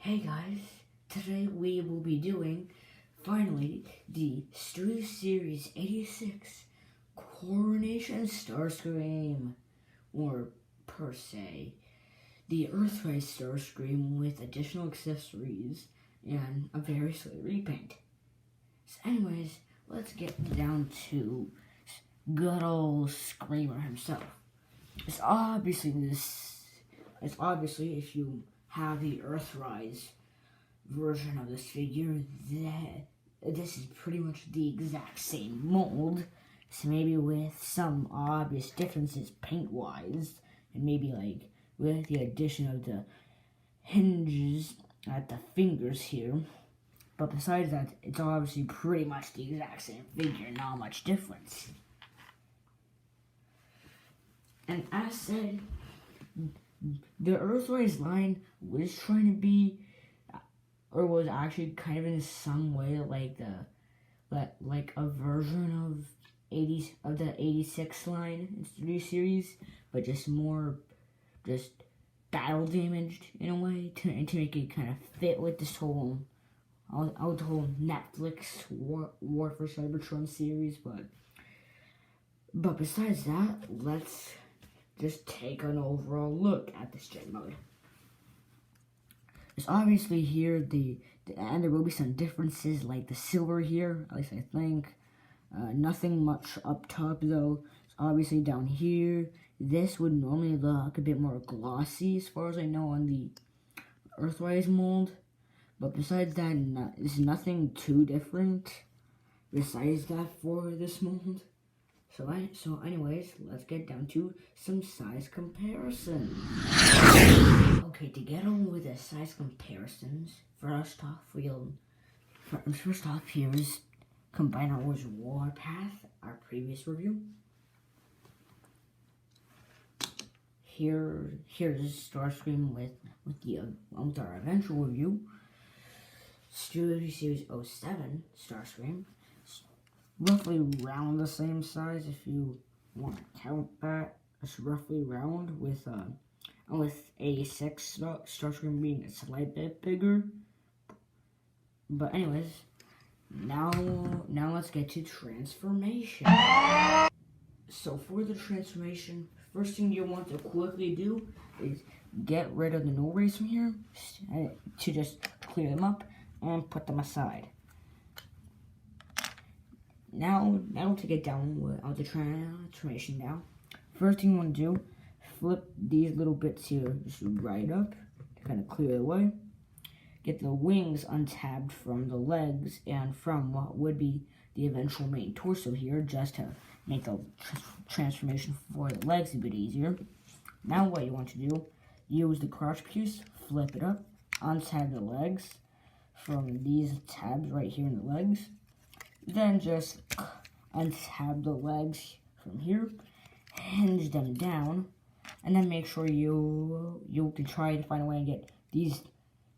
Hey guys, today we will be doing, finally, the Studio Series 86 Coronation Starscream, or per se, the Earthrise Starscream with additional accessories and a very slight repaint. So anyways, let's get down to good old Screamer himself. It's obviously if you have the Earthrise version of this figure, this is pretty much the exact same mold, so maybe with some obvious differences paint-wise, and maybe like with the addition of the hinges at the fingers here. But besides that, it's obviously pretty much the exact same figure, not much difference. And as said, the Earthrise line was trying to be, or was actually kind of in some way like a version of the 86 line in Studio Series, but just more battle damaged in a way to make it kind of fit with this whole Netflix War for Cybertron series. But besides that, let's just take an overall look at this gen mode. There's obviously here and there will be some differences like the silver here, at least I think. Nothing much up top though. It's obviously down here. This would normally look a bit more glossy as far as I know on the Earthrise mold. But besides that, there's nothing too different besides that for this mold. So anyways, let's get down to some size comparisons. Okay, to get on with the size comparisons, first off, here's Combiner Wars Warpath, our previous review. Here's Starscream with our eventual review. Studio Series 07 Starscream. Roughly around the same size if you want to count that. It's roughly round with 86 Starscream being a slight bit bigger. But anyways, now let's get to transformation. So for the transformation, first thing you want to quickly do is get rid of the null rays from here to just clear them up and put them aside. Now to get down with the transformation now. First thing you want to do, flip these little bits here just right up to kind of clear the way. Get the wings untabbed from the legs and from what would be the eventual main torso here, just to make the transformation for the legs a bit easier. Now what you want to do, use the crotch piece, flip it up, untab the legs from these tabs right here in the legs. Then just untab the legs from here, hinge them down, and then make sure you can try to find a way and get these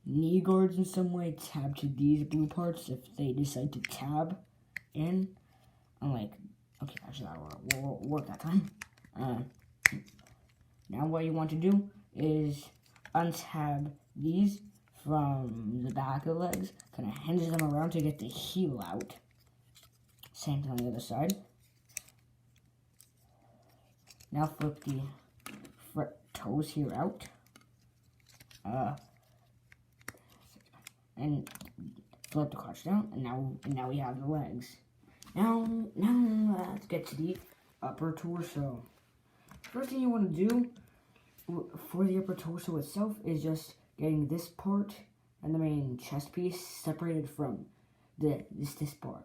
knee guards in some way tabbed to these blue parts if they decide to tab in. Okay, actually that will work that time. Now what you want to do is untab these from the back of the legs, kind of hinge them around to get the heel out. Same thing on the other side. Now flip the front toes here out. And flip the crotch down, and now we have the legs. Now let's get to the upper torso. First thing you want to do for the upper torso itself is just getting this part and the main chest piece separated from this part.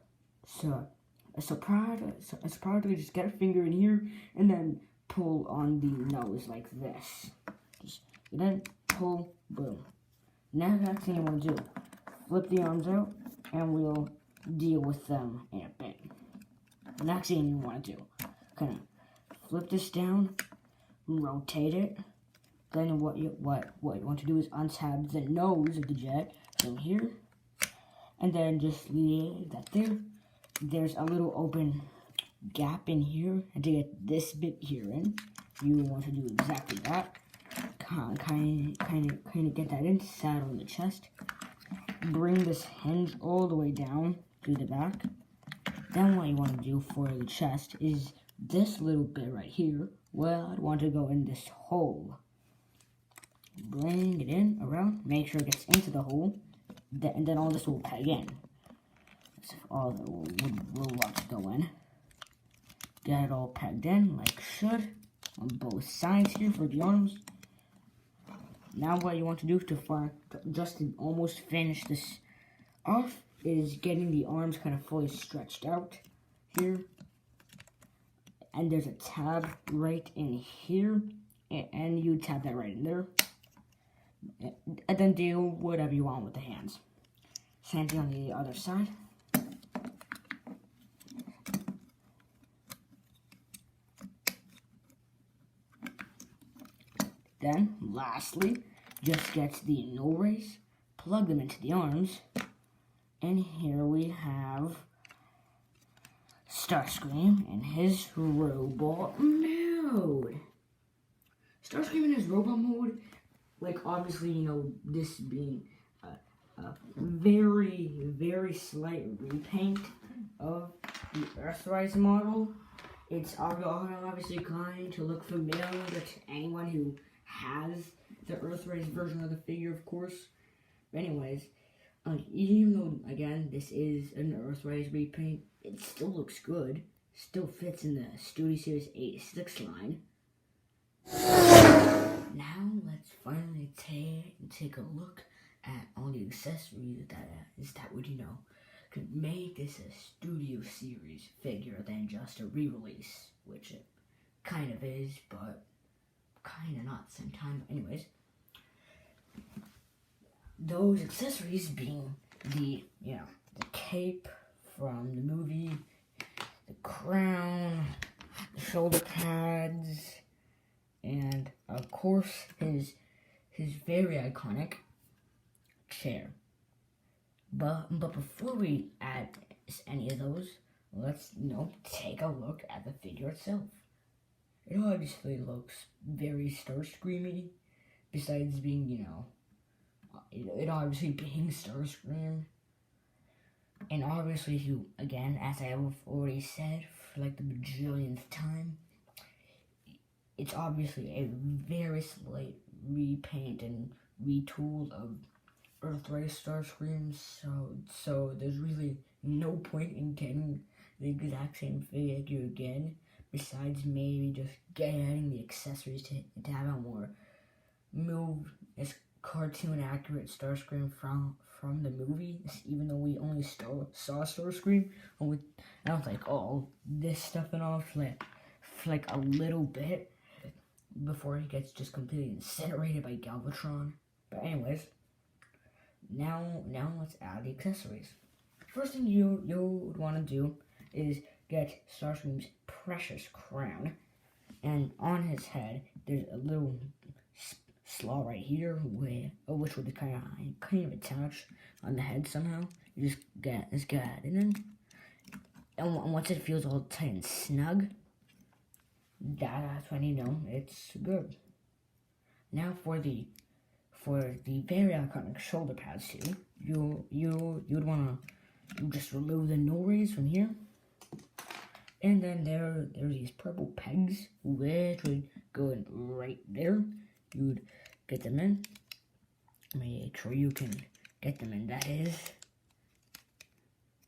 So probably just get a finger in here and then pull on the nose like this. And then pull, boom. Now the next thing you want to do, flip the arms out and we'll deal with them in a bit. The next thing you want to do, kind of flip this down, rotate it. Then what you want to do is untab the nose of the jet from here, and then just leave that there. There's a little open gap in here, and to get this bit here in, you want to do exactly that. kind of get that in, saddle in the chest. Bring this hinge all the way down to the back. Then what you want to do for the chest is this little bit right here. Well, I'd want to go in this hole. Bring it in around, make sure it gets into the hole, and then all this will peg in. So all the wood will want to go in. Get it all pegged in like should on both sides here for the arms. Now what you want to do to almost finish this off is getting the arms kind of fully stretched out here. And there's a tab right in here, and you tab that right in there. And then do whatever you want with the hands. Same thing on the other side. Then, lastly, just get the no rays, plug them into the arms, and here we have Starscream in his robot mode. Starscream in his robot mode, like obviously, you know, this being a very, very slight repaint of the Earthrise model. It's obviously going to look familiar to anyone who has the Earthrise version of the figure, of course. But anyways, even though, again, this is an Earthrise repaint, it still looks good. Still fits in the Studio Series 86 line. Now, let's finally take a look at all the accessories that would, you know, could make this a Studio Series figure than just a re-release, which it kind of is, but kind of not at the same time. Anyways, those accessories being the, you know, the cape from the movie, the crown, the shoulder pads, and of course his very iconic chair. But before we add any of those, let's, you know, take a look at the figure itself. It obviously looks very Starscreamy, besides being, you know, it obviously being Starscream. And obviously, again, as I have already said for like the bajillionth time, it's obviously a very slight repaint and retool of Earthrise Starscream, so there's really no point in getting the exact same figure again, besides maybe just adding the accessories to have a more as cartoon accurate Starscream from the movie, even though we only saw Starscream with, I don't think, all this stuff and all for like a little bit before he gets just completely incinerated by Galvatron. But anyways, now let's add the accessories. First thing you would want to do is get Starscream's precious crown, and on his head there's a little slaw right here, which would kind of attach on the head somehow. You just get it in, and once it feels all tight and snug, that's when you know it's good. Now for the very iconic shoulder pads too, you'd want to just remove the no rays from here, and then there's these purple pegs which would go in right there. You'd get them in. Make sure you can get them in. That is,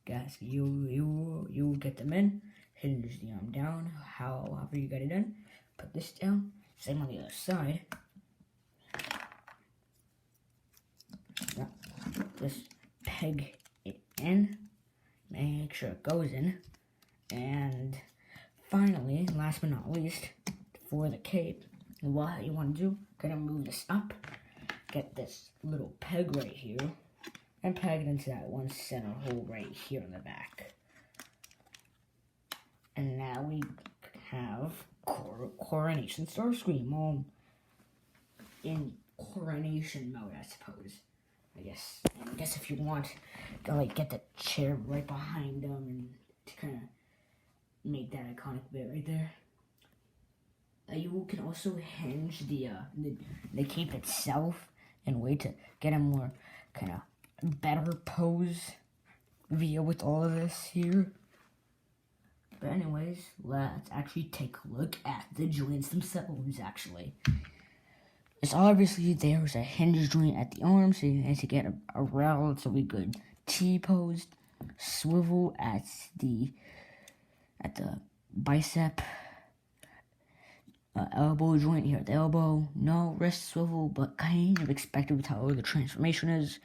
guys, you get them in. Hinge the arm down, however you got it in. Put this down. Same on the other side. Now, just peg it in. Make sure it goes in. And finally, last but not least, for the cape, what you want to do, gonna move this up, get this little peg right here, and peg it into that one center hole right here in the back. And now we have Coronation Starscream, in Coronation mode, I suppose. I guess if you want to like get the chair right behind them and to kind of make that iconic bit right there. you can also hinge the cape itself in a way to get a more kind of better pose via with all of this here. But anyways, let's actually take a look at the joints themselves, actually. It's obviously there's a hinge joint at the arm, so you need to get a relatively good T-pose. Swivel at the bicep. Elbow joint here at the elbow. No wrist swivel, but kind of expected with how the transformation is.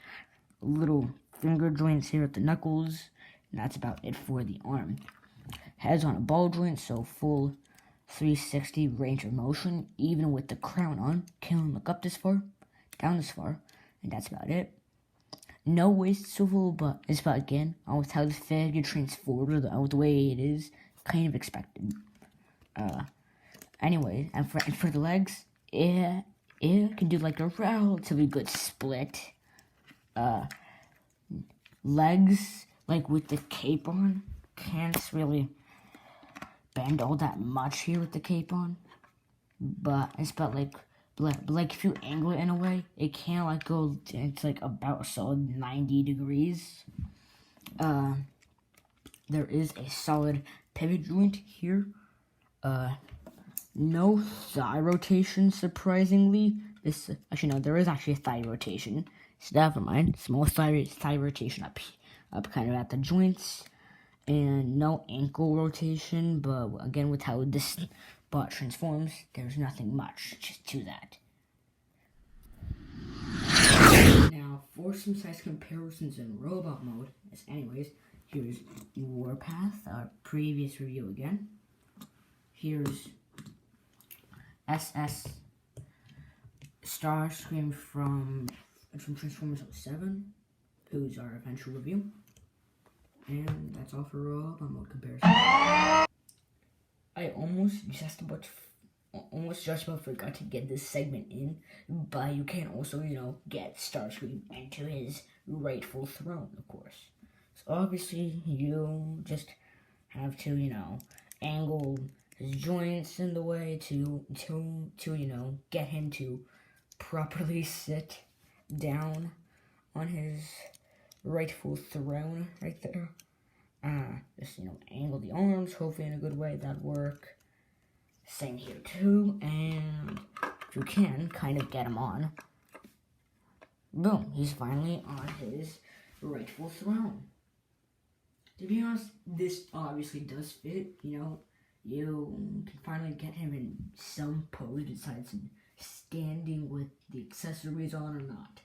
Little finger joints here at the knuckles. And that's about it for the arm. Head's on a ball joint, so full 360 range of motion, even with the crown on. Can't look up this far, down this far, and that's about it. No waist swivel, but it's about, again, with how the figure transformed, the way it is, kind of expected. Anyway, and for the legs, it can do like a relatively good split. Legs, like with the cape on, can't really bend all that much here with the cape on, but it's about like if you angle it in a way, it can't like go. It's like about a solid 90 degrees. There is a solid pivot joint here. No thigh rotation, surprisingly. Actually no, there is actually a thigh rotation. So never mind. Small thigh rotation up kind of at the joints. And no ankle rotation, but again, with how this bot transforms, there's nothing much just to that. Now, for some size comparisons in robot mode, anyways, here's Warpath, our previous review again. Here's SS Starscream from Transformers 07, who's our eventual review. And that's all for robot mode comparison. I almost just about forgot to get this segment in, but you can also, get Starscream into his rightful throne, of course. So obviously, you just have to, angle his joints in the way to get him to properly sit down on his rightful throne right there. Just angle the arms, hopefully in a good way, that'd work. Same here too, and if you can kind of get him on, boom, he's finally on his rightful throne. To be honest, this obviously does fit. You can finally get him in some pose besides standing with the accessories on or not.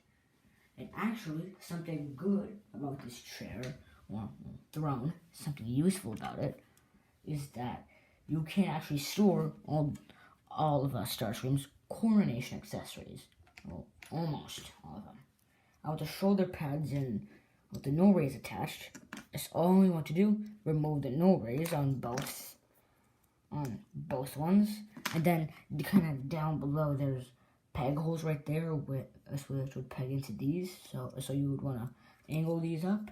And actually, something good about this chair, or throne, something useful about it, is that you can actually store all of Starscream's Coronation accessories. Well, almost all of them. With the shoulder pads and with the no rays attached, that's all we want to do. Remove the no rays on both ones, and then kind of down below there's peg holes right there which would peg into these. So you would want to angle these up,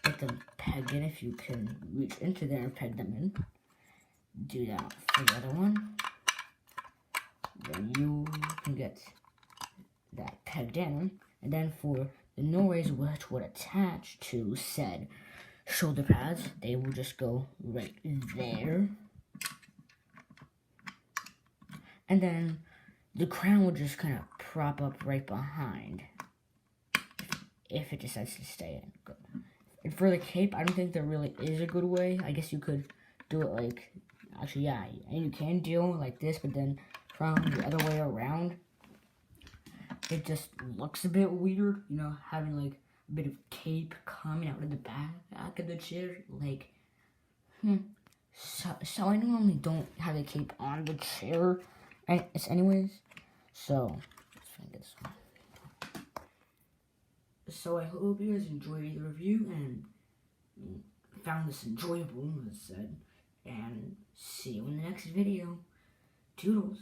get them pegged in if you can reach into there and peg them in. Do that for the other one. Then you can get that pegged in, and then for the no rays which would attach to said shoulder pads, they will just go right there. And then the crown will just kind of prop up right behind if it decides to stay in. And for the cape, I don't think there really is a good way. I guess you could do it like, actually, yeah, and you can do it like this, but then from the other way around, it just looks a bit weird, having like a bit of cape coming out of the back of the chair. Like, So I normally don't have a cape on the chair, anyways. So let's try and get this one. So I hope you guys enjoyed the review and found this enjoyable, as said. And see you in the next video. Toodles.